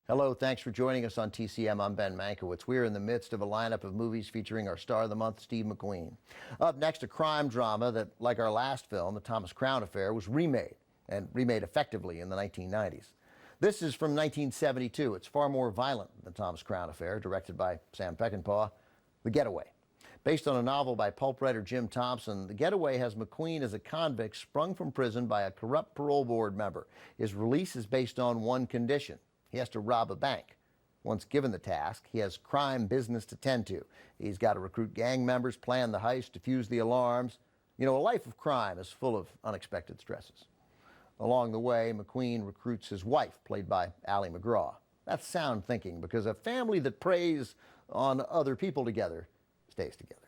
Hello, thanks for joining us on TCM. I'm Ben Mankiewicz. We're in the midst of a lineup of movies featuring our star of the month, Steve McQueen. Up next, a crime drama that, like our last film, The Thomas Crown Affair, was remade, and remade effectively in the 1990s. This is from 1972. It's far more violent than The Thomas Crown Affair, directed by Sam Peckinpah, The Getaway. Based on a novel by pulp writer Jim Thompson, The Getaway has McQueen as a convict sprung from prison by a corrupt parole board member. His release is based on one condition: he has to rob a bank. Once given the task, he has crime business to tend to. He's got to recruit gang members, plan the heist, defuse the alarms. You know, a life of crime is full of unexpected stresses. Along the way, McQueen recruits his wife, played by Ali MacGraw. That's sound thinking, because a family that preys on other people together stays together.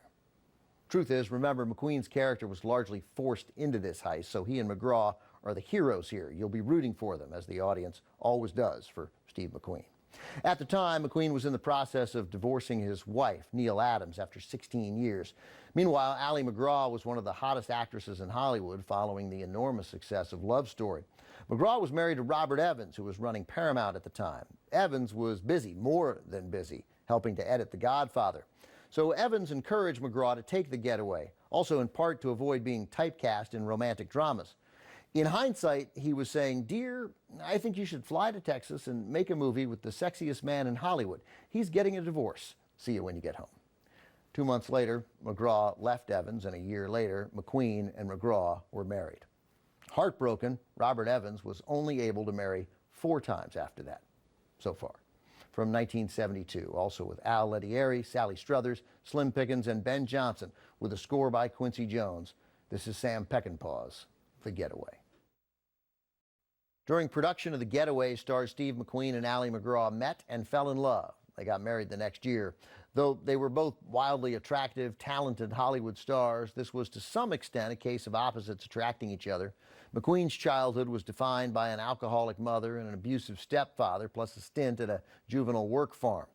Truth is, remember, McQueen's character was largely forced into this heist, so he and MacGraw are the heroes here. You'll be rooting for them, as the audience always does for Steve McQueen. At the time, McQueen was in the process of divorcing his wife, Neil Adams, after 16 years. Meanwhile, Ali MacGraw was one of the hottest actresses in Hollywood following the enormous success of Love Story. MacGraw was married to Robert Evans, who was running Paramount at the time. Evans was busy, more than busy, helping to edit The Godfather. So Evans encouraged MacGraw to take The Getaway, also in part to avoid being typecast in romantic dramas. In hindsight, he was saying, "Dear, I think you should fly to Texas and make a movie with the sexiest man in Hollywood. He's getting a divorce. See you when you get home." 2 months later, MacGraw left Evans, and a year later, McQueen and MacGraw were married. Heartbroken, Robert Evans was only able to marry 4 times after that, so far. From 1972, also with Al Lettieri, Sally Struthers, Slim Pickens, and Ben Johnson, with a score by Quincy Jones. This is Sam Peckinpah's The Getaway. During production of The Getaway, stars Steve McQueen and Ali MacGraw met and fell in love. They got married the next year. Though they were both wildly attractive, talented Hollywood stars, this was to some extent a case of opposites attracting each other. McQueen's childhood was defined by an alcoholic mother and an abusive stepfather, plus a stint at a juvenile work farm.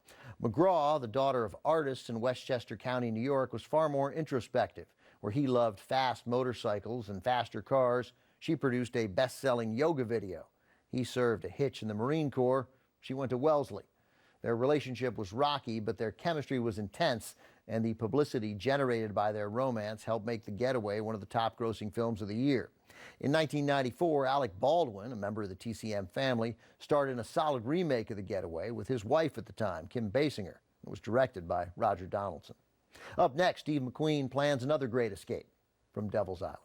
MacGraw, the daughter of artists in Westchester County, New York, was far more introspective. Where he loved fast motorcycles and faster cars, she produced a best-selling yoga video. He served a hitch in the Marine Corps. She went to Wellesley. Their relationship was rocky, but their chemistry was intense, and the publicity generated by their romance helped make The Getaway one of the top-grossing films of the year. In 1994, Alec Baldwin, a member of the TCM family, starred in a solid remake of The Getaway with his wife at the time, Kim Basinger. It was directed by Roger Donaldson. Up next, Steve McQueen plans another great escape from Devil's Island.